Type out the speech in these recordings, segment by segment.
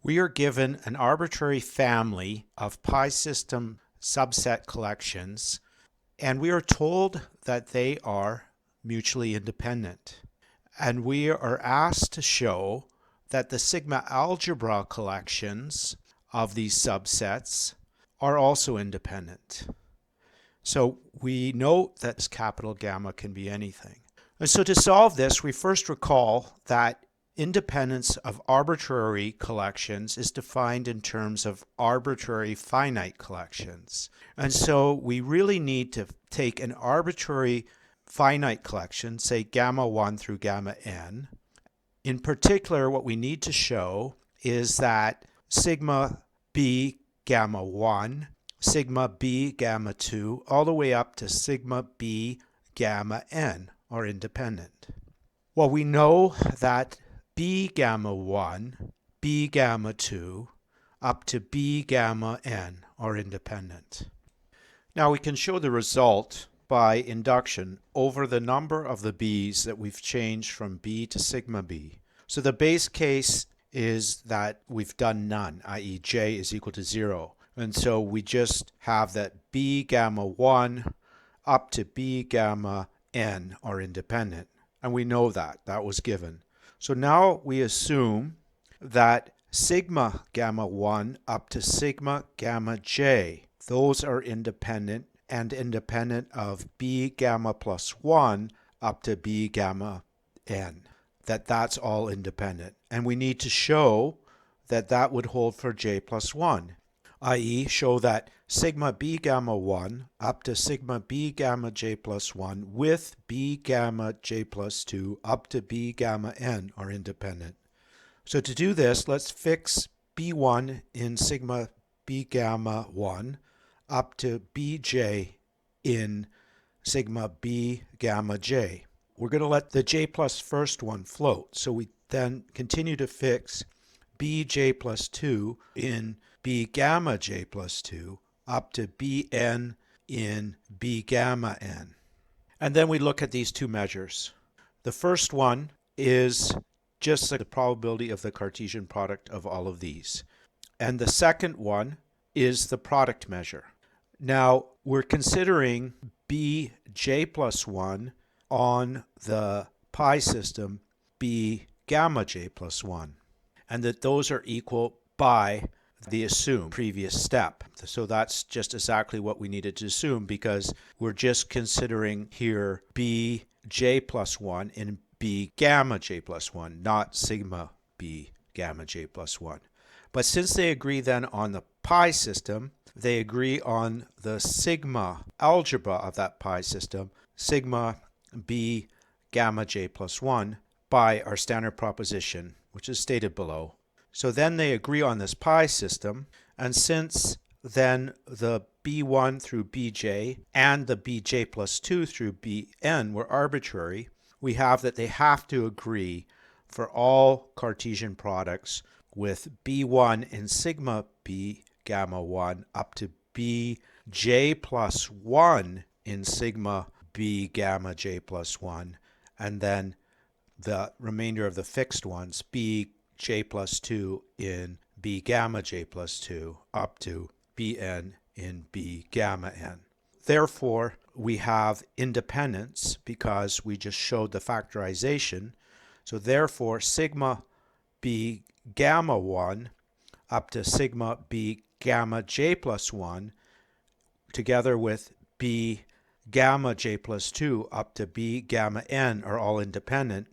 We are given an arbitrary family of pi system subset collections, and we are told that they are mutually independent. And we are asked to show that the sigma algebra collections of these subsets are also independent. So we note that this capital gamma can be anything. And so to solve this, we first recall that independence of arbitrary collections is defined in terms of arbitrary finite collections. And so we really need to take an arbitrary finite collection, say gamma 1 through gamma n. In particular, what we need to show is that sigma b gamma 1, sigma b gamma 2, all the way up to sigma b gamma n are independent. Well, we know that b gamma 1, b gamma 2, up to b gamma n are independent. Now we can show the result by induction over the number of the b's that we've changed from b to sigma b. So the base case is that we've done none, i.e. j is equal to 0. And so we just have that b gamma 1 up to b gamma n are independent. And we know that. That was given. So now we assume that sigma gamma 1 up to sigma gamma j, those are independent and independent of b gamma plus 1 up to b gamma n. That's all independent. And we need to show that that would hold for j plus 1, i.e. show that sigma b gamma 1 up to sigma b gamma j plus 1 with b gamma j plus 2 up to b gamma n are independent. So to do this, let's fix b1 in sigma b gamma 1 up to bj in sigma b gamma j. We're going to let the j plus first one float. So we then continue to fix bj plus 2 in b gamma j plus 2 up to bn in b gamma n. And then we look at these two measures. The first one is just the probability of the Cartesian product of all of these. And the second one is the product measure. Now we're considering bj plus 1 on the pi system b gamma j plus 1, and that those are equal by the assumed previous step. So that's just exactly what we needed to assume, because we're just considering here b j plus 1 and b gamma j plus 1, not sigma b gamma j plus 1. But since they agree then on the pi system, they agree on the sigma algebra of that pi system, sigma b gamma j plus 1, by our standard proposition, which is stated below. So then they agree on this pi system, and since then the b1 through bj and the bj plus 2 through bn were arbitrary, we have that they have to agree for all Cartesian products with b1 in sigma b gamma 1 up to bj plus 1 in sigma b gamma j plus 1, and then the remainder of the fixed ones, b j plus 2 in b gamma j plus 2 up to bn in b gamma n. Therefore, we have independence because we just showed the factorization. So therefore, sigma b gamma 1 up to sigma b gamma j plus 1 together with b gamma j plus 2 up to b gamma n are all independent,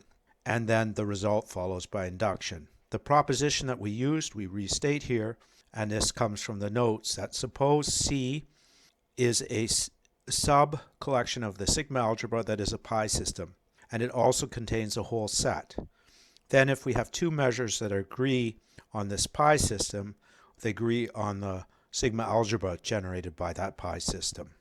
and then the result follows by induction. The proposition that we used, we restate here, and this comes from the notes, that suppose C is a sub-collection of the sigma algebra that is a pi system, and it also contains a whole set. Then if we have two measures that agree on this pi system, they agree on the sigma algebra generated by that pi system.